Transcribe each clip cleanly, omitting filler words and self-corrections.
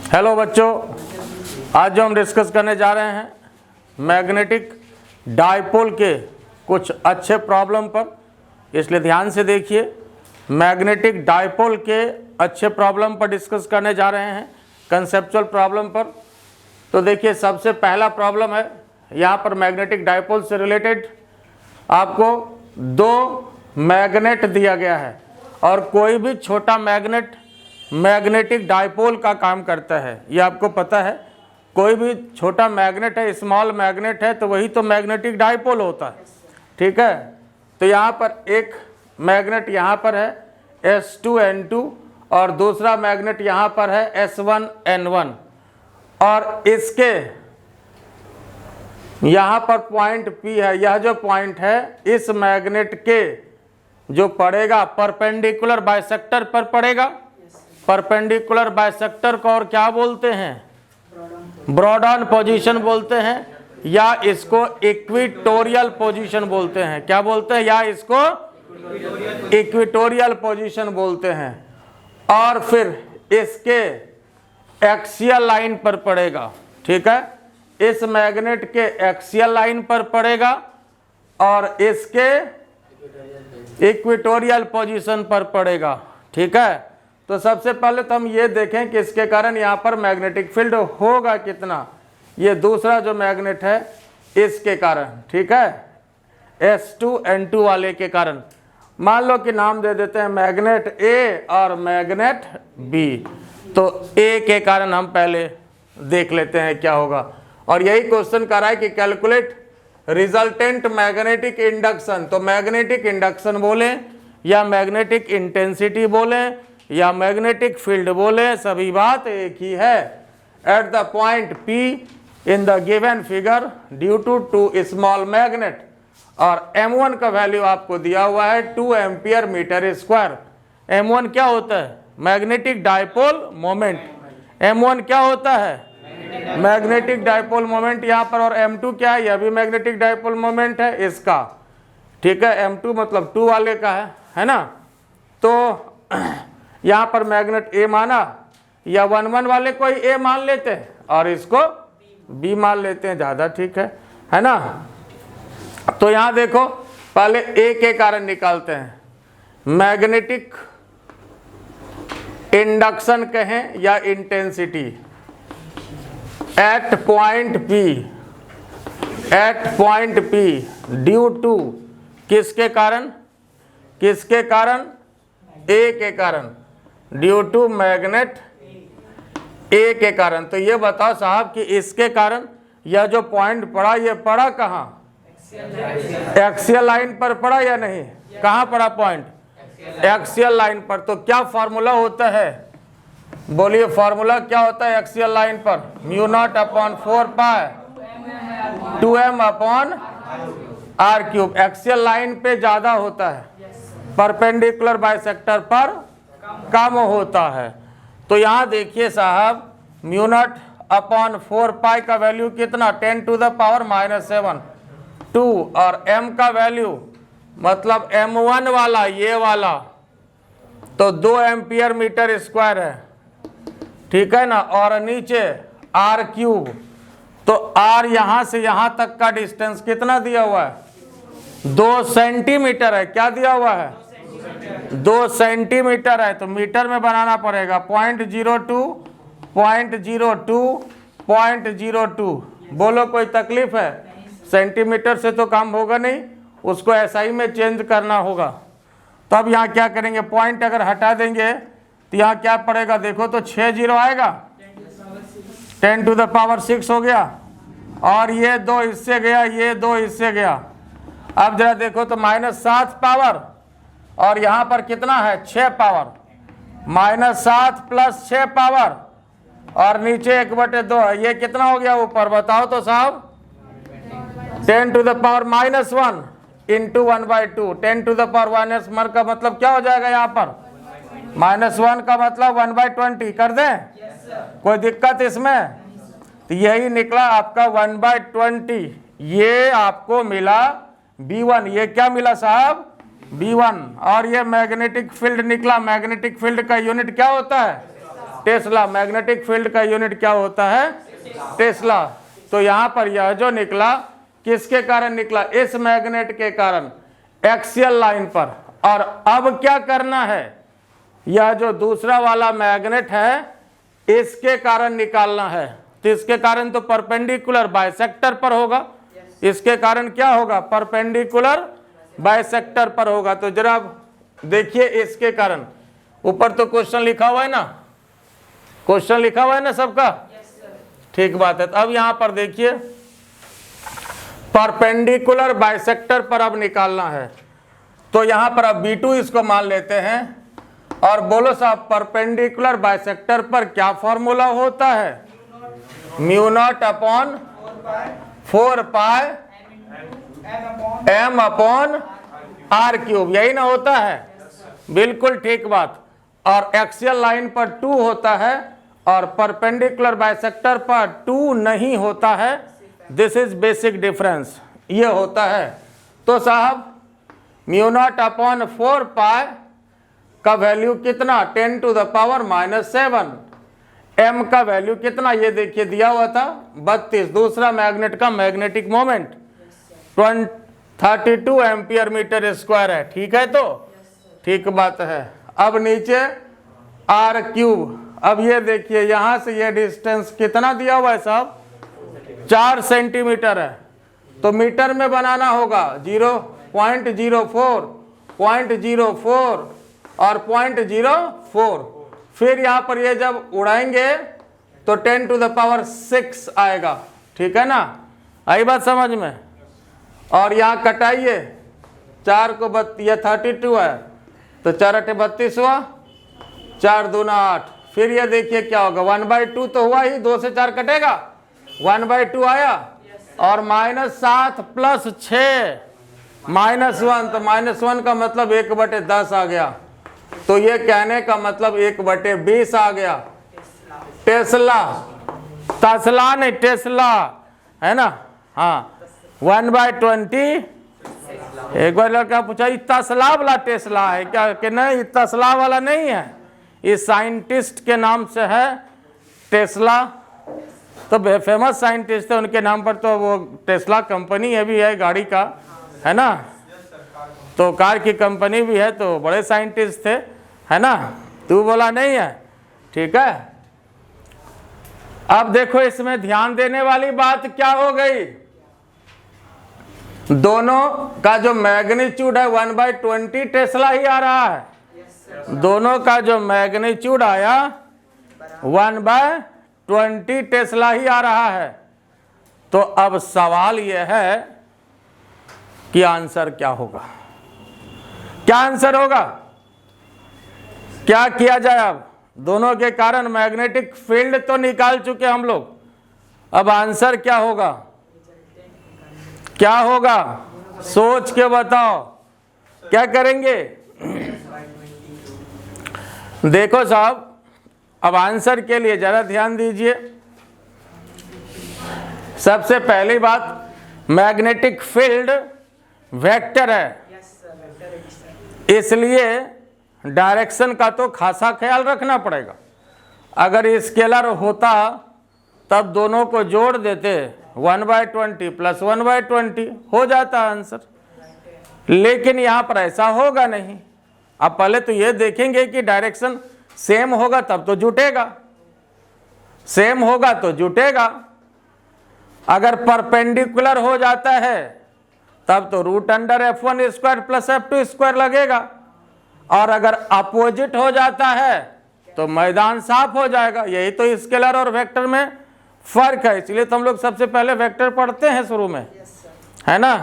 Hello बच्चों, आज जो हम डिस्कस करने जा रहे हैं मैग्नेटिक डायपोल के कुछ अच्छे प्रॉब्लम पर, इसलिए ध्यान से देखिए। मैग्नेटिक डायपोल के अच्छे प्रॉब्लम पर डिस्कस करने जा रहे हैं, कंसेप्चुअल प्रॉब्लम पर। तो देखिए, सबसे पहला प्रॉब्लम है यहाँ पर मैग्नेटिक डायपोल से रिलेटेड। आपको दो मैग्नेट दिया गया है और कोई भी छोटा मैग्नेट मैग्नेटिक डायपोल का काम करता है, ये आपको पता है। कोई भी छोटा मैग्नेट है, स्मॉल मैग्नेट है, तो वही तो मैग्नेटिक डायपोल होता है, ठीक है। तो यहाँ पर एक मैग्नेट यहाँ पर है S2N2 और दूसरा मैग्नेट यहाँ पर है S1N1, और इसके यहाँ पर पॉइंट P है। यह जो पॉइंट है इस मैग्नेट के जो पड़ेगा परपेंडिकुलर बाइसेक्टर पर पड़ेगा। परपेंडिकुलर बाइसेक्टर को और क्या बोलते हैं? ब्रॉड ऑन पोजीशन बोलते हैं, या इसको इक्विटोरियल पोजीशन बोलते हैं। क्या बोलते हैं? या इसको इक्विटोरियल पोजीशन बोलते हैं। और फिर इसके एक्सियल लाइन पर पड़ेगा, ठीक है। इस मैग्नेट के एक्सियल लाइन पर पड़ेगा और इसके इक्विटोरियल पोजीशन पर पड़ेगा, ठीक है। तो सबसे पहले तो हम ये देखें कि इसके कारण यहाँ पर मैग्नेटिक फील्ड होगा कितना। ये दूसरा जो मैग्नेट है इसके कारण, ठीक है, S2N2 वाले के कारण। मान लो कि नाम दे देते हैं मैग्नेट A और मैग्नेट B। तो A के कारण हम पहले देख लेते हैं क्या होगा। और यही क्वेश्चन कर रहा है कि कैलकुलेट रिजल्टेंट मैग्नेटिक इंडक्शन। तो मैग्नेटिक इंडक्शन बोले या मैग्नेटिक इंटेंसिटी बोले या मैग्नेटिक फील्ड बोले, सभी बात एक ही है। At the point P in the given figure due to two small magnet, और M1 का वैल्यू आपको दिया हुआ है 2 एम्पियर मीटर स्क्वायर। M1 क्या होता है? Magnetic dipole moment. M1 क्या होता है? मैग्नेटिक डायपोल मोमेंट यहाँ पर। और M2 क्या है? यह भी मैग्नेटिक डायपोल मोमेंट है इसका, ठीक है। M2 मतलब 2 वाले का है ना। तो यहाँ पर मैग्नेट A माना, या 1 वाले को ही A मान लेते हैं और इसको B मान लेते हैं, ज़्यादा ठीक है ना। तो यहाँ देखो, पहले A के कारण निकालते हैं। मैग्नेटिक इंडक्शन कहें या intensity at point P due to किसके कारण? किसके कारण? A के कारण, ड्यू टू मैग्नेट A के कारण। तो ये बताओ साहब कि इसके कारण यह जो पॉइंट पड़ा, ये पड़ा कहाँ? एक्सियल लाइन पर पड़ा या नहीं? कहाँ पड़ा पॉइंट? एक्सियल लाइन पर। तो क्या फॉर्मूला होता है? बोलिए, फॉर्मूला क्या होता है एक्सियल लाइन पर? μ0/4π 2m/r³। एक्सियल लाइन पे ज्यादा होता है, परपेंडिकुलर बाइसेक्टर पर कम होता है। तो यहाँ देखिए साहब, μ0/4π का वैल्यू कितना? 10⁻⁻7 2, और m का वैल्यू मतलब M1 वाला, ये वाला, तो 2 एम्पियर मीटर स्क्वायर है, ठीक है ना। और नीचे r³, तो r यहाँ से यहाँ तक का डिस्टेंस कितना दिया हुआ है? 2 सेंटीमीटर है। क्या दिया हुआ है? 2 सेंटीमीटर है। तो मीटर में बनाना पड़ेगा। 0.02 बोलो, कोई तकलीफ है? सेंटीमीटर से तो काम होगा नहीं, उसको SI में चेंज करना होगा। तो अब यहाँ क्या करेंगे? पॉइंट अगर हटा देंगे तो यहाँ क्या पड़ेगा? देखो तो 6 0 आएगा, 10⁻6 हो गया, और ये 2 इससे गया, ये 2 इससे गया। अब जरा देखो तो -7 पावर, और यहाँ पर कितना है? 6 पावर। -7 + 6 पावर, और नीचे 1/2 है। ये कितना हो गया ऊपर? बताओ तो साहब। 10⁻⁻1 × 1/2। 10⁻1 का मतलब क्या हो जाएगा? यहाँ पर -1 का मतलब 1/20 कर दें? कोई दिक्कत इसमें? तो यही निकला आपका 1/20। ये आपको मिला B1। ये क्या मिला साहब? B1। और ये मैग्नेटिक फील्ड निकला। मैग्नेटिक फील्ड का यूनिट क्या होता है? टेस्ला। मैग्नेटिक फील्ड का यूनिट क्या होता है? टेस्ला। तो यहां पर यह जो निकला किसके कारण निकला? इस मैग्नेट के कारण, एक्सियल लाइन पर। और अब क्या करना है? यह जो दूसरा वाला मैग्नेट है इसके कारण निकालना है। तो इसके कारण तो परपेंडिकुलर बाइसेक्टर पर होगा। इसके कारण क्या होगा? परपेंडिकुलर बाइसेक्टर पर होगा। तो जरा देखिए इसके कारण, ऊपर तो क्वेश्चन लिखा हुआ है ना, क्वेश्चन लिखा हुआ है ना सबका? ठीक बात है। तो अब यहां पर देखिए परपेंडिकुलर बाइसेक्टर पर अब निकालना है। तो यहां पर अब B2 इसको मान लेते हैं और बोलो साहब परपेंडिकुलर बाइसेक्टर पर क्या फॉर्मूला होता है? Mu naught upon 4 pi m upon r cube, यही ना होता है? बिल्कुल ठीक बात। और एक्सियल लाइन पर 2 होता है और परपेंडिकुलर बाइसेक्टर पर 2 नहीं होता है। दिस इज बेसिक डिफरेंस, ये होता है। तो साहब म्यू नॉट अपॉन 4 पाई का वैल्यू कितना? 10 टू द पावर -7। m का वैल्यू कितना? ये देखिए दिया हुआ था 32। दूसरा मैग्नेट का magnetic moment 32 ampere metre square है। ठीक है, तो ठीक बात है। अब नीचे r क्यूब। अब ये देखिए यहां से ये डिस्टेंस कितना दिया हुआ है साहब? 4 सेंटीमीटर है। तो मीटर में बनाना होगा 0.04, 0.04 और 0.04। फिर यहां पर ये जब उड़ाएंगे तो 10 टू द पावर 6 आएगा। ठीक है ना? आई बात समझ में? और यहाँ कटाइए 4 को ये 32 है तो 4 8 32 हुआ, 4 दूना 8। फिर ये देखिए क्या होगा? 1/2 तो हुआ ही, 2 से 4 कटेगा, 1/2 आया। और -7 + 6 -1, तो -1 का मतलब 1/10 आ गया। तो ये कहने का मतलब 1/20 आ गया। टेस्ला, तस्ला नहीं टेस्ला, है ना? हाँ, 1/20। एक बार लड़का पूछा ये तस्ला वाला टेस्ला है क्या? कि नहीं, तस्ला वाला नहीं है, इस साइंटिस्ट के नाम से है टेस्ला। तो फेमस साइंटिस्ट है, उनके नाम पर तो वो टेस्ला कंपनी है भी है गाड़ी का, है ना? तो कार की कंपनी भी है, तो बड़े साइंटिस्ट थे, है ना? तू बोला नहीं है? ठीक है। अब देखो इसमें ध्यान देने वाली बात क्या हो गई? दोनों का जो मैग्नीट्यूड है 1/20 टेस्ला ही आ रहा है। दोनों का जो मैग्नीट्यूड आया 1/20 टेस्ला ही आ रहा है। तो अब सवाल यह है कि आंसर क्या होगा? क्या आंसर होगा? क्या किया जाए? अब दोनों के कारण मैग्नेटिक फील्ड तो निकाल चुके हम लोग, अब आंसर क्या होगा? क्या होगा? सोच के बताओ, क्या करेंगे? देखो साहब, अब आंसर के लिए जरा ध्यान दीजिए। सबसे पहली बात, मैग्नेटिक फील्ड वेक्टर है, इसलिए डायरेक्शन का तो खासा ख्याल रखना पड़ेगा। अगर स्केलर होता तब दोनों को जोड़ देते, 1/20 + 1/20 हो जाता आंसर। लेकिन यहाँ पर ऐसा होगा नहीं। अब पहले तो ये देखेंगे कि डायरेक्शन सेम होगा तब तो जुटेगा, सेम होगा तो जुटेगा। अगर परपेंडिकुलर हो जाता है तब तो √(f1² + f2² लगेगा। और अगर अपोजिट हो जाता है तो मैदान साफ हो जाएगा। यही तो स्केलर और वेक्टर में फर्क है, इसलिए तो हम लोग सबसे पहले वेक्टर पढ़ते हैं शुरू में, है ना?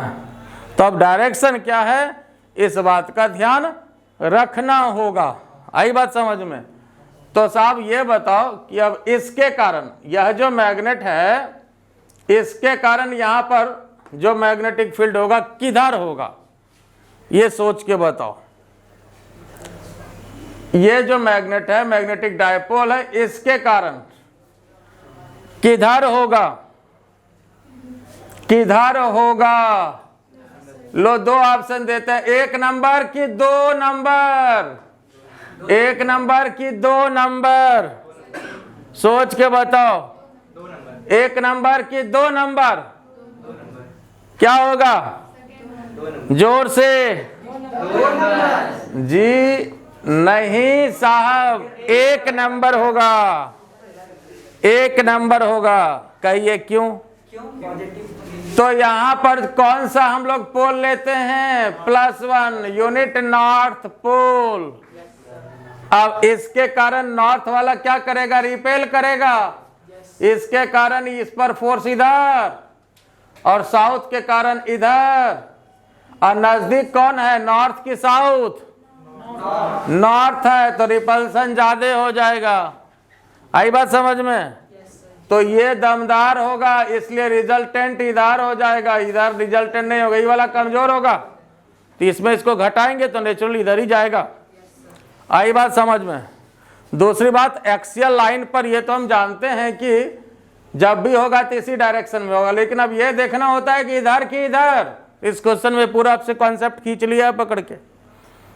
तो अब डायरेक्शन क्या है, इस बात का ध्यान रखना होगा। आई बात समझ में? तो साहब ये बताओ कि अब इसके कारण, यह जो मैग्नेट है इसके कारण यहां पर जो मैग्नेटिक फील्ड होगा किधर होगा, ये सोच के बताओ। ये जो मैग्नेट है, मैग्नेटिक डायपोल है, इसके कारण किधर होगा? किधर होगा? लो 2 ऑप्शन देते हैं, 1 नंबर की 2 नंबर, 1 नंबर की 2 नंबर। सोच के बताओ, 1 नंबर कि 2 नंबर? क्या होगा? जोर से जी नहीं साहब, 1 नंबर होगा, 1 नंबर होगा। कहिए क्यों? तो यहां पर कौन सा हम लोग पोल लेते हैं? +1 यूनिट नॉर्थ पोल। अब इसके कारण नॉर्थ वाला क्या करेगा? रिपेल करेगा। इसके कारण इस पर फोर्स इधर, और साउथ के कारण इधर। और नजदीक कौन है? नॉर्थ की साउथ? नॉर्थ है, तो रिपल्सन ज्यादा हो जाएगा। आई बात समझ में? तो ये दमदार होगा, इसलिए रिजल्टेंट इधर हो जाएगा, इधर रिजल्टेंट नहीं होगा, ये वाला कमजोर होगा, तो इसमें इसको घटाएंगे तो नेचुरल इधर ही जाएगा। आई बात समझ में? दूसरी बात, एक्सियल लाइन पर ये तो हम जानते हैं कि जब भी होगा तो इसी डायरेक्शन में होगा, लेकिन अब ये देखना होता है कि इधर की इधर। इस क्वेश्चन में पूरा आपसे कॉन्सेप्ट खींच लिया है पकड़ के।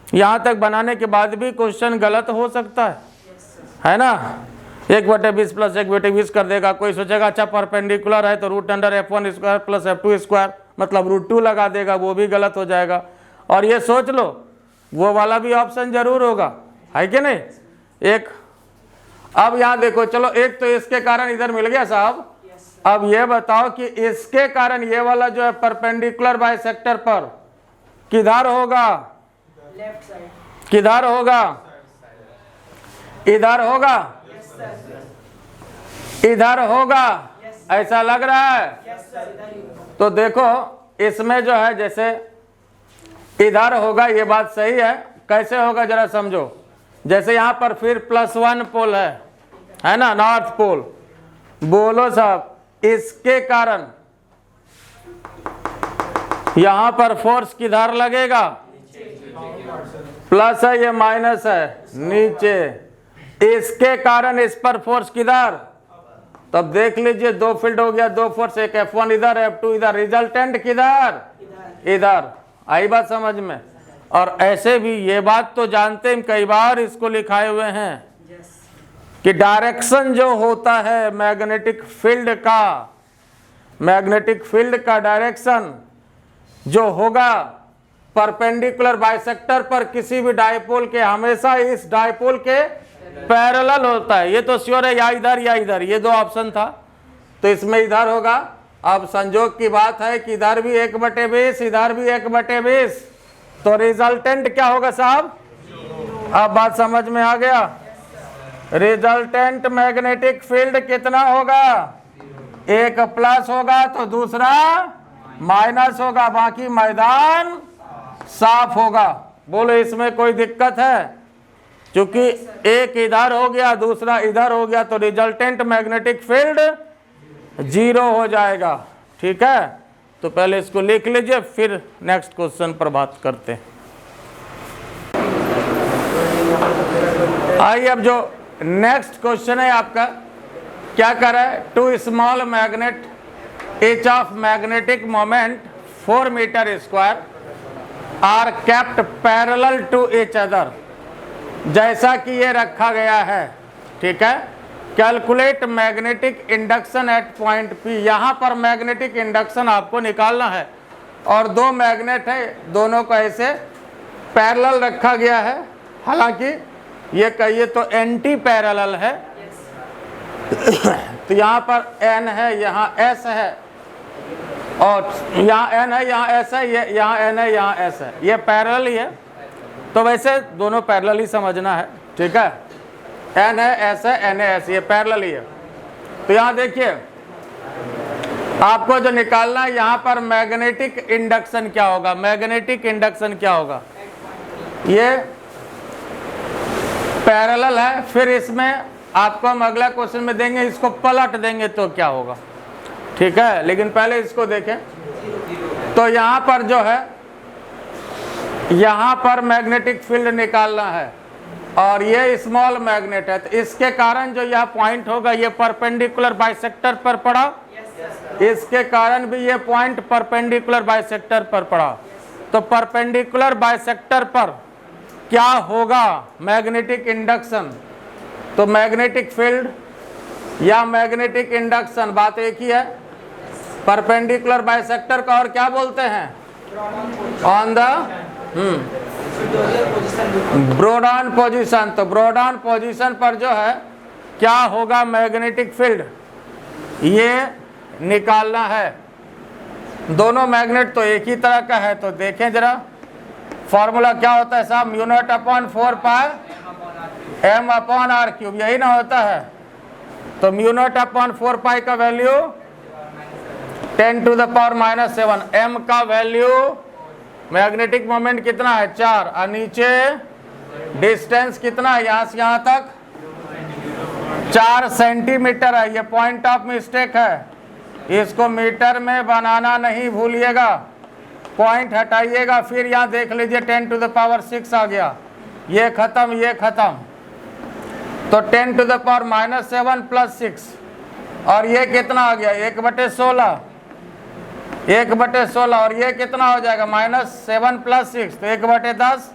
यहाँ तक बनाने के बाद भी क्वेश्चन गलत हो सकता है ना? 1/20 + 1/20 कर देगा। कोई सोचेगा अच्छा परपेंडिकुलर है तो √F1² + F2² मतलब √2 लगा देगा, वो भी गलत हो जाएगा। और ये सोच लो वो वाला भी ऑप्शन जरूर होगा, है कि नहीं? एक अब यहाँ देखो, चलो एक तो इसके कारण इधर मिल गया साहब। अब ये बताओ कि इसके कारण ये वाला जो है परपेंडिकुलर बाइसेक्टर पर किधर होगा? Left side. किधर होगा? इधर होगा? इधर होगा? ऐसा लग रहा है? तो देखो इसमें जो है जैसे इधर होगा, ये बात सही है। कैसे होगा जरा समझो। जैसे यहां पर फिर +1 पोल है ना, नॉर्थ पोल। बोलो साहब, इसके कारण यहां पर फोर्स किधर लगेगा? प्लस है, ये माइनस है, नीचे। इसके कारण इस पर फोर्स किधर? तब देख लीजिए, 2 फील्ड हो गया, 2 फोर्स, एक F1 इधर, F2 इधर, रिजल्टेंट किधर? इधर। आई बात समझ में? और ऐसे भी ये बात तो जानते हैं, कई बार इसको लिखाए हुए हैं कि डायरेक्शन जो होता है मैग्नेटिक फील्ड का, मैग्नेटिक फील्ड का डायरेक्शन जो होगा परपेंडिकुलर बाइसेक्टर पर किसी भी डायपोल के, हमेशा इस डायपोल के पैरेलल होता है। ये तो श्योर है, या इधर या इधर, ये 2 ऑप्शन था, तो इसमें इधर होगा। अब संजोग की बात है कि इधर भी 1/20, इधर भी 1/20, तो रिजल्टेंट क्या होगा साहब? अब बात समझ में आ गया? रिजल्टेंट मैग्नेटिक फील्ड कितना होगा? एक प्लस होगा तो दूसरा माइनस होगा, बाकी मैदान साफ होगा। बोलो इसमें कोई दिक्कत है? क्योंकि एक इधर हो गया, दूसरा इधर हो गया, तो रिजल्टेंट मैग्नेटिक फील्ड 0 हो जाएगा। ठीक है, तो पहले इसको लिख लीजिए, फिर नेक्स्ट क्वेश्चन पर बात करते हैं। आइए, अब जो नेक्स्ट क्वेश्चन है आपका, क्या कर रहा है? 2 small magnet each of magnetic moment 4 metre square are kept parallel to each other, जैसा कि ये रखा गया है। ठीक है, calculate magnetic induction eight point P। यहाँ पर मैग्नेटिक इंडक्शन आपको निकालना है, और 2 मैग्नेट है, दोनों को ऐसे पैरेलल रखा गया है। हालांकि ये कहिए तो एंटी पैरेलल है। तो यहाँ पर N है, यहाँ S है, और यहाँ N है, यहाँ S है, ये यहाँ N है, यहाँ S है, ये पैरेलल ही है। तो वैसे दोनों पैरेलल ही समझना है। ठीक है, N है, S है, N है, S, ये पैरेलल ही है। तो यहाँ देखिए, आपको जो निकालना है, यहाँ पर मैग्नेटिक इंडक्शन क्या होगा? मैग्नेटिक इंडक्शन क्या होगा? ये पैरेलल है। फिर इसमें आपको हम अगला क्वेश्चन में देंगे, इसको पलट देंगे तो क्या होगा। ठीक है, लेकिन पहले इसको देखें। तो यहाँ पर जो है, यहाँ पर मैग्नेटिक फील्ड निकालना है, और ये स्मॉल मैग्नेट है, तो इसके कारण जो यह पॉइंट होगा, ये परपेंडिकुलर बाइसेक्टर पर पड़ा। इसके कारण भी ये पॉइंट परपेंडिकुलर बाइसेक्टर पर पड़ा। तो परपेंडिकुलर बाइसेक्टर पर क्या होगा? Magnetic induction. तो मैग्नेटिक फील्ड या मैग्नेटिक इंडक्शन, बात एक ही है। परपेंडिकुलर बाइसेक्टर का और क्या बोलते हैं? On the broad position. तो ब्रोड पोजीशन पर जो है क्या होगा, मैग्नेटिक फील्ड, ये निकालना है। दोनों मैग्नेट तो एक ही तरह का है, तो देखें जरा फॉर्मूला क्या होता है साहब, mu naught upon 4 pi m upon r cube, यही ना होता है। तो म्यू नॉट अपॉन 4 पाई का वैल्यू 10⁻⁻⁷, एम का वैल्यू मैग्नेटिक मोमेंट कितना है 4, और नीचे डिस्टेंस कितना है यहाँ से यहाँ तक 4 सेंटीमीटर है। ये पॉइंट ऑफ मिस्टेक है, इसको मीटर में बनाना नहीं भूलिएगा, पॉइंट हटाइएगा। फिर यहाँ देख लीजिए 10⁻⁶ आ गया, ये खत्म ये खत्म। तो 10⁻⁻7 + 6, और ये कितना आ गया 1/16, 1/16, और ये कितना हो जाएगा -7 + 6, तो 1/10,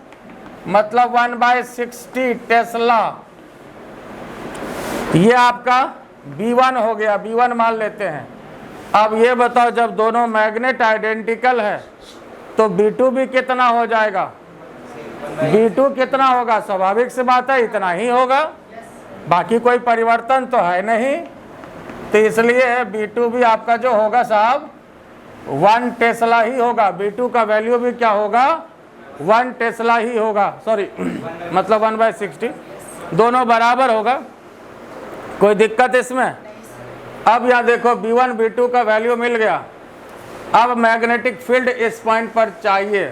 मतलब 1/60 टेस्ला। ये आपका B1 हो गया, B1 मान लेते हैं। अब ये बताओ, जब दोनों मैग्नेट आइडेंटिकल है तो B2 भी कितना हो जाएगा? B2 कितना होगा? स्वाभाविक सी बात है, इतना ही होगा, बाकी कोई परिवर्तन तो है नहीं। तो इसलिए B2 भी आपका जो होगा साहब 1 टेस्ला ही होगा। B2 का वैल्यू भी क्या होगा? 1 टेस्ला ही होगा, सॉरी मतलब 1/60, दोनों बराबर होगा, कोई दिक्कत इसमें? अब यहाँ देखो B1 B2 का वैल्यू मिल गया। अब मैग्नेटिक फील्ड इस पॉइंट पर चाहिए,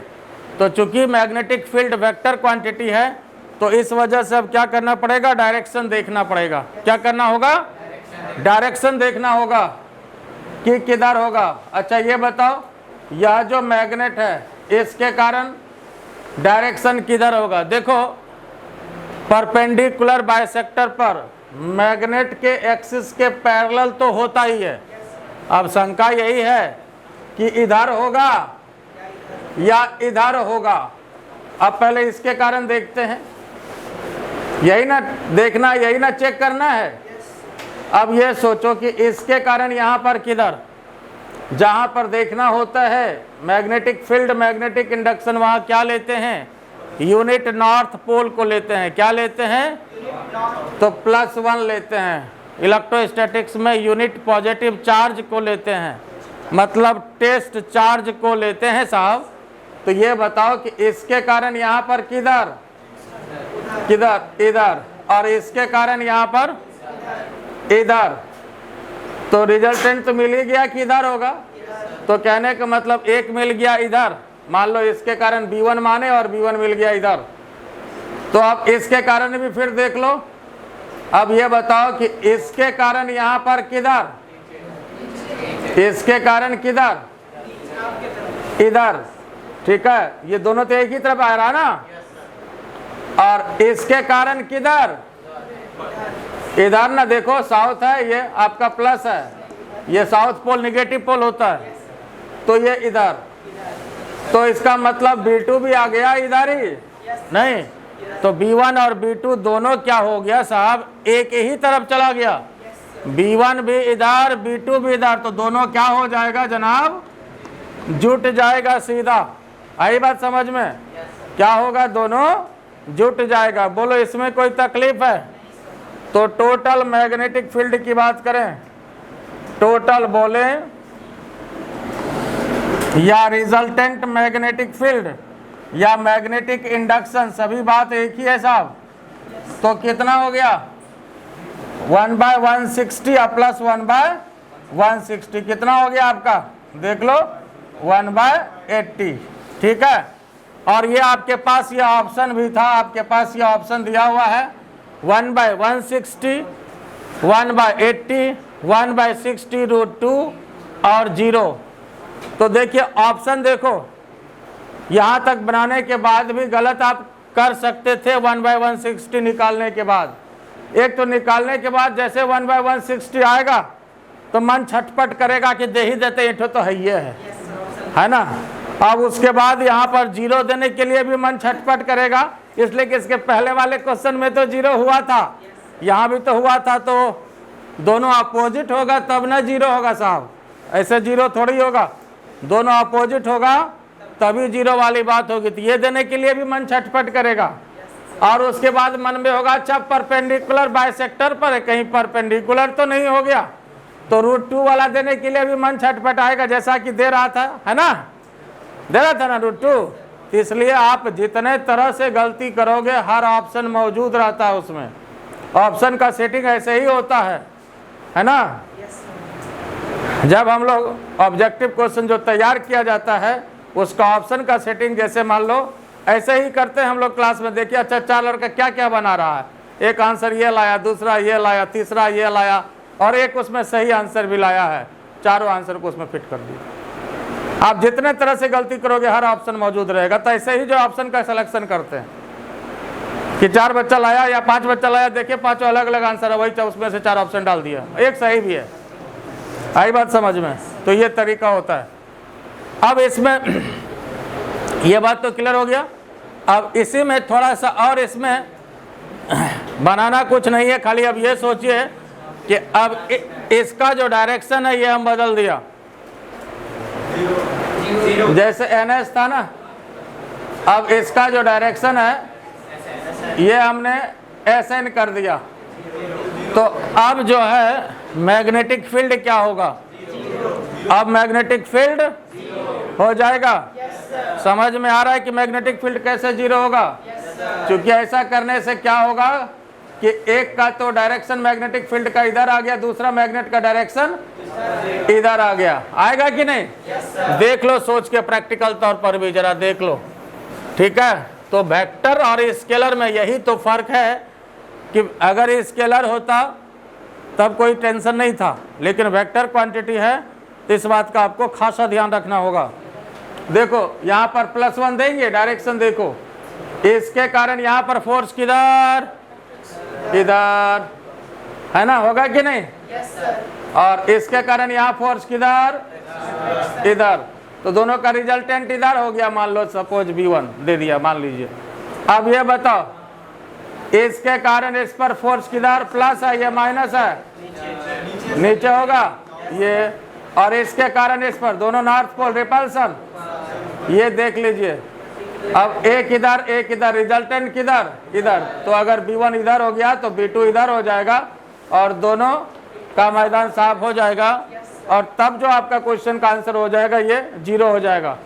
तो चूंकि मैग्नेटिक फील्ड वेक्टर क्वांटिटी है, तो इस वजह से अब क्या करना पड़ेगा? डायरेक्शन देखना पड़ेगा। क्या करना होगा? डायरेक्शन देखना होगा कि किधर होगा। अच्छा ये बताओ, यह जो मैग्नेट है इसके कारण डायरेक्शन किधर होगा? देखो परपेंडिकुलर बाइसेक्टर पर मैग्नेट के एक्सिस के पैरेलल तो होता ही है। अब शंका यही है कि इधर होगा या इधर होगा। अब पहले इसके कारण देखते हैं, यही ना देखना, यही ना चेक करना है। अब ये सोचो कि इसके कारण यहाँ पर किधर, जहाँ पर देखना होता है मैग्नेटिक फील्ड मैग्नेटिक इंडक्शन, वहाँ क्या लेते हैं? यूनिट नॉर्थ पोल को लेते हैं। क्या लेते हैं? तो +1 लेते हैं। इलेक्ट्रोस्टैटिक्स में यूनिट पॉजिटिव चार्ज को लेते हैं, मतलब टेस्ट चार्ज को लेते हैं साहब। तो ये बताओ कि इसके कारण यहाँ पर किधर किधर इधर, और इसके कारण यहाँ पर इधर, तो रिजल्टेंट तो मिल ही गया कि इधर होगा। तो कहने का मतलब एक मिल गया इधर, मान लो इसके कारण B1 माने और B1 मिल गया इधर। तो अब इसके कारण भी फिर देख लो। अब ये बताओ कि इसके कारण यहाँ पर किधर, इसके कारण किधर इधर, ठीक है, ये दोनों तो एक ही तरफ आ रहा ना। और इसके कारण किधर इधर ना, देखो साउथ है, ये आपका प्लस है, ये साउथ पोल निगेटिव पोल होता है, तो ये इधर। तो इसका मतलब B2 भी आ गया इधर ही नहीं, तो B1 और B2 दोनों क्या हो गया साहब, एक ही तरफ चला गया। B1 भी इधर B2 भी इधर, तो दोनों क्या हो जाएगा जनाब? जुट जाएगा सीधा। आई बात समझ में? क्या होगा? दोनों जुट जाएगा। बोलो इसमें कोई तकलीफ है? तो टोटल मैग्नेटिक फील्ड की बात करें, टोटल बोले या रिजल्टेंट मैग्नेटिक फील्ड या मैग्नेटिक इंडक्शन, सभी बात एक ही है साहब। तो कितना हो गया? 1/160 प्लस 1/160 कितना हो गया आपका? देख लो 1/80, ठीक है। और ये आपके पास ये ऑप्शन भी था, आपके पास ये ऑप्शन दिया हुआ है 1/160, 1/80, 1/60√2 और 0। तो देखिए ऑप्शन देखो, यहाँ तक बनाने के बाद भी गलत आप कर सकते थे 1/160 निकालने के बाद। एक तो निकालने के बाद जैसे 1/160 आएगा तो मन छटपट करेगा कि दे ही देते, इठो तो है ना। अब उसके बाद यहाँ पर 0 देने के लिए भी मन छटपट करेगा, इसलिए कि इसके पहले वाले क्वेश्चन में तो 0 हुआ था, यहाँ भी तो हुआ था, तो दोनों अपोजिट होगा तब ना जीरो होगा साहब, ऐसे जीरो थोड़ी होगा, दोनों अपोजिट होगा तभी जीरो वाली बात होगी। तो ये देने के लिए भी मन छटपट करेगा। और उसके बाद मन में होगा अच्छा परपेंडिकुलर बाइसेक्टर पर है, कहीं परपेंडिकुलर तो नहीं हो गया, तो √2 वाला देने के लिए भी मन छटपट आएगा, जैसा कि दे रहा था, है ना, दे रहा था ना √2। इसलिए आप जितने तरह से गलती करोगे हर ऑप्शन मौजूद रहता है उसमें, ऑप्शन का सेटिंग ऐसे ही होता है ना। जब हम लोग ऑब्जेक्टिव क्वेश्चन जो तैयार किया जाता है उसका ऑप्शन का सेटिंग जैसे मान लो ऐसे ही करते हैं हम लोग क्लास में। देखिए अच्छा 4 लड़का क्या क्या बना रहा है, एक आंसर ये लाया, दूसरा ये लाया, तीसरा ये लाया और एक उसमें सही आंसर भी लाया है, चारों आंसर को उसमें फिट कर दिया। आप जितने तरह से गलती करोगे हर ऑप्शन मौजूद रहेगा। तो ऐसे ही जो ऑप्शन का सिलेक्शन करते हैं कि 4 बच्चा लाया या 5 बच्चा लाया, देखिए 5 अलग अलग आंसर है, वही उसमें से 4 ऑप्शन डाल दिया, एक सही भी है। आई बात समझ में? तो ये तरीका होता है। अब इसमें ये बात तो क्लियर हो गया। अब इसी में थोड़ा सा और इसमें बनाना कुछ नहीं है, खाली अब ये सोचिए कि अब इसका जो डायरेक्शन है ये हम बदल दिया। जैसे NS था ना, अब इसका जो डायरेक्शन है ये हमने SN कर दिया। तो अब जो है मैग्नेटिक फील्ड क्या होगा? अब मैग्नेटिक फील्ड हो जाएगा। समझ में आ रहा है कि मैग्नेटिक फील्ड कैसे जीरो होगा? क्योंकि ऐसा करने से क्या होगा कि एक का तो डायरेक्शन मैग्नेटिक फील्ड का इधर आ गया, दूसरा मैग्नेट का डायरेक्शन इधर आ गया। आएगा कि नहीं? देख लो सोच के, प्रैक्टिकल तौर पर भी जरा देख लो, ठीक है। तो वेक्टर और स्केलर में यही तो फर्क है कि अगर स्केलर होता तब कोई टेंशन नहीं था, लेकिन वेक्टर क्वांटिटी है तो इस बात का आपको खासा ध्यान रखना होगा। देखो यहाँ पर +1 देंगे, डायरेक्शन देखो, इसके कारण यहाँ पर फोर्स किधर? इधर, है ना, होगा कि नहीं? और इसके कारण यहाँ फोर्स किधर? इधर। तो दोनों का रिजल्टेंट इधर हो गया, मान लो सपोज V1 दे दिया, मान लीजिए। अब ये बताओ इसके कारण इस पर फोर्स किधर? प्लस है, ये माइनस है, नीचे होगा ये। और इसके कारण इस पर दोनों नॉर्थ पोल रिपल्सन, ये देख लीजिए। अब एक इधर एक इधर, रिजल्टेंट किधर? इधर। तो अगर V1 इधर हो गया तो V2 इधर हो जाएगा और दोनों का मैदान साफ हो जाएगा। और तब जो आपका क्वेश्चन का आंसर हो जाएगा ये 0 हो जाएगा।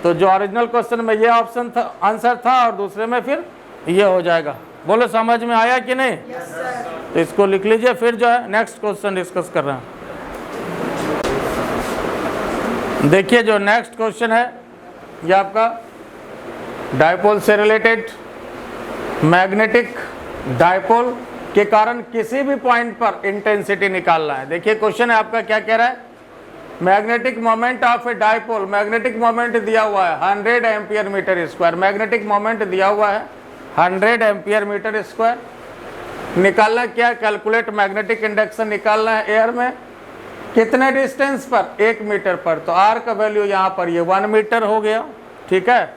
तो जो ओरिजिनल क्वेश्चन में ये ऑप्शन था, आंसर था, और दूसरे में फिर ये हो जाएगा। बोलो समझ में आया कि नहीं? तो इसको लिख लीजिए, फिर जो है नेक्स्ट क्वेश्चन डिस्कस कर रहे हैं। देखिए जो नेक्स्ट क्वेश्चन है ये आपका डायपोल से रिलेटेड, मैग्नेटिक डायपोल के कारण किसी भी पॉइंट पर इंटेंसिटी निकालना है। देखिए क्वेश्चन है आपका क्या कह रहा है, magnetic moment of a dipole, magnetic moment दिया हुआ है 100 ampere metre square, magnetic moment दिया हुआ है 100 एम्पियर मीटर स्क्वायर। निकालना क्या? कैलकुलेट मैग्नेटिक इंडक्शन निकालना है एयर में। कितने डिस्टेंस पर? 1 मीटर पर। तो आर का वैल्यू यहाँ पर ये 1 मीटर हो गया, ठीक है,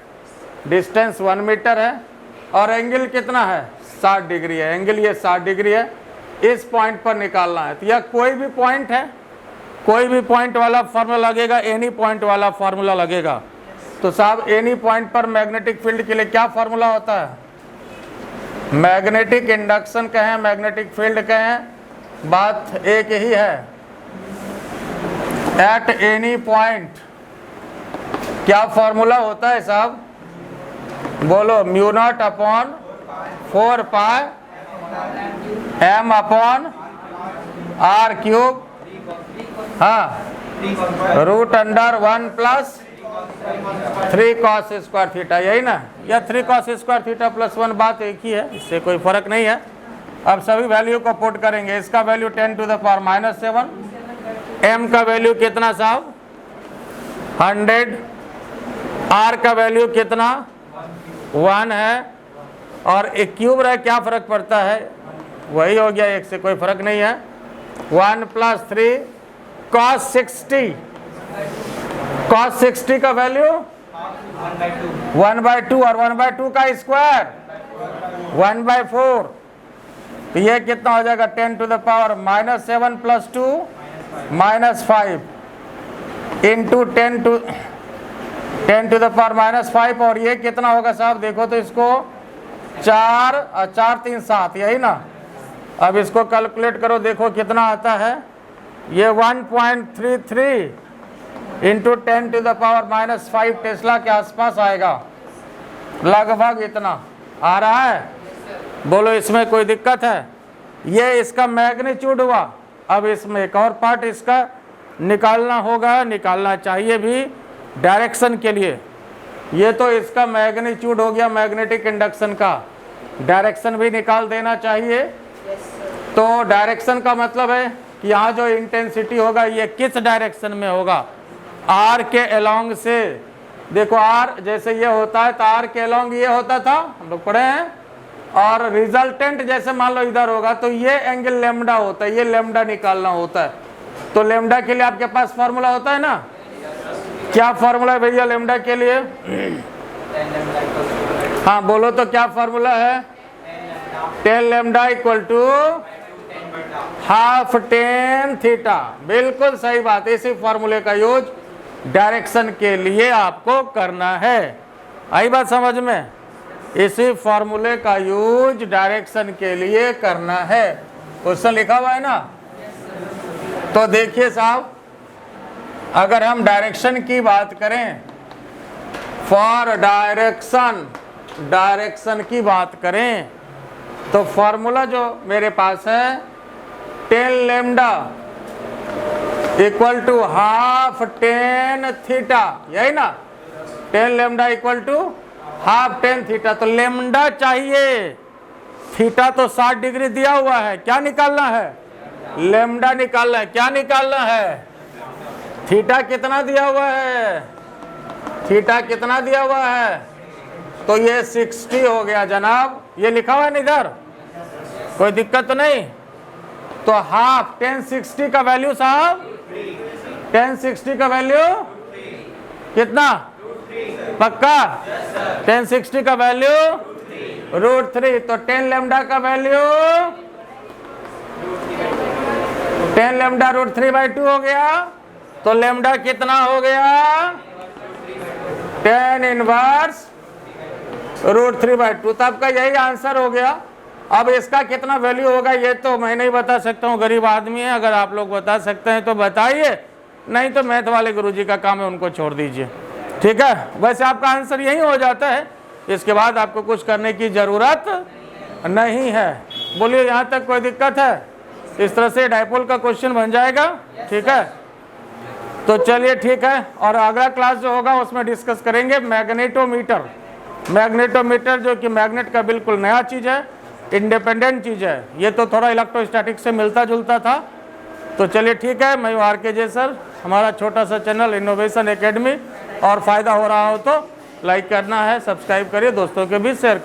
डिस्टेंस 1 मीटर है। और एंगल कितना है? 60 डिग्री है, एंगल ये 60 डिग्री है। इस पॉइंट पर निकालना है। तो यह कोई भी पॉइंट है, कोई भी पॉइंट वाला फार्मूला लगेगा, एनी पॉइंट वाला फार्मूला लगेगा। तो साहब एनी पॉइंट पर मैग्नेटिक फील्ड के लिए क्या फार्मूला होता है? मैग्नेटिक इंडक्शन कहें, मैग्नेटिक फील्ड कहें, बात एक ही है। एट एनी पॉइंट क्या फॉर्मूला होता है साहब? बोलो, μ0 upon 4 pi m upon r³, हाँ, √1 प्लस 3 cos स्क्वायर थीटा, यही ना? या 3 cos स्क्वायर थीटा प्लस 1, बात एक ही है, इससे कोई फर्क नहीं है। अब सभी वैल्यू को पुट करेंगे। इसका वैल्यू 10⁻⁻7, m का वैल्यू कितना साहब? 100, r का वैल्यू कितना? 1 है, और एक क्यूब रहे, क्या फर्क पड़ता है? वही हो गया, एक से कोई फर्क नहीं है। 1 प्लस 3 cos 60, cos 60 का वैल्यू 1/2, और 1/2 का स्क्वायर 1/4, तो ये कितना हो जाएगा 10 to the power -7 + 2 -5 into 10 to the power -5। और ये कितना होगा साहब, देखो तो इसको 4 और 4 3 7, यही ना। अब इसको कैलकुलेट करो, देखो कितना आता है। ये 1.33 into 10 to the power -5 tesla के आसपास आएगा, लगभग इतना आ रहा है। बोलो इसमें कोई दिक्कत है? ये इसका मैग्नीट्यूड हुआ। अब इसमें एक और पार्ट इसका निकालना होगा, निकालना चाहिए भी डायरेक्शन के लिए। ये तो इसका मैग्नीट्यूड हो गया मैग्नेटिक इंडक्शन का, डायरेक्शन भी निकाल देना चाहिए। तो डायरेक्शन का मतलब है कि यहाँ जो इंटेंसिटी होगा ये किस डायरेक्शन में होगा, आर के अलोंग से। देखो आर जैसे ये होता है तो आर के अलोंग ये होता था, हम लोग पढ़े हैं। और रिजल्टेंट जैसे मान लो इधर होगा तो ये एंगल लेमडा होता है, ये लेमडा निकालना होता है। तो लेमडा के लिए आपके पास फॉर्मूला होता है ना, क्या फॉर्मूला है भैया लेमडा के लिए? हाँ बोलो तो क्या फॉर्मूला है? 10 lambda equal to half 10 theta. बिल्कुल सही बात, इसी फॉर्मूले का यूज डायरेक्शन के लिए आपको करना है। आई बात समझ में? इसी फॉर्मूले का यूज डायरेक्शन के लिए करना है। क्वेश्चन लिखा हुआ है ना। तो देखिए साहब, अगर हम डायरेक्शन की बात करें, फॉर डायरेक्शन की बात करें तो फॉर्मूला जो मेरे पास है 10 lambda equal to half 10 theta, यही ना। 10 lambda equal to half 10 theta. तो लेमडा चाहिए, थीटा तो 60 डिग्री दिया हुआ है, क्या निकालना है? लेमडा निकालना है। क्या निकालना है? थीटा कितना दिया हुआ है? थीटा कितना दिया हुआ है? तो ये 60 हो गया जनाब, ये लिखा हुआ है इधर, कोई दिक्कत तो नहीं। तो हाफ 1060 का वैल्यू साहब, 1060 का वैल्यू कितना? पक्का? 1060 का वैल्यू √3। तो 10 लेमडा का वैल्यू 10 लेमडा √3/2 हो गया। तो लेमडा कितना हो गया? 10 इनवर्स √3/2। तो आपका यही आंसर हो गया। अब इसका कितना वैल्यू होगा ये तो मैं नहीं बता सकता हूँ, गरीब आदमी है। अगर आप लोग बता सकते हैं तो बताइए, नहीं तो मैथ वाले गुरुजी का काम है, उनको छोड़ दीजिए। ठीक है, वैसे आपका आंसर यही हो जाता है। इसके बाद आपको कुछ करने की ज़रूरत नहीं है। बोलिए यहाँ तक कोई दिक्कत है? इस तरह से डायपोल का क्वेश्चन बन जाएगा। ठीक है, तो चलिए ठीक है। और अगला क्लास जो होगा उसमें डिस्कस करेंगे मैग्नेटोमीटर। मैग्नेटोमीटर जो कि मैग्नेट का बिल्कुल नया चीज़ है, इंडिपेंडेंट चीज़ है। ये तो थोड़ा इलेक्ट्रोस्टैटिक से मिलता जुलता था। तो चलिए ठीक है, मैं RKJ सर, हमारा छोटा सा चैनल इनोवेशन एकेडमी, और फ़ायदा हो रहा हो तो लाइक करना है, सब्सक्राइब करिए, दोस्तों के बीच शेयर करिए।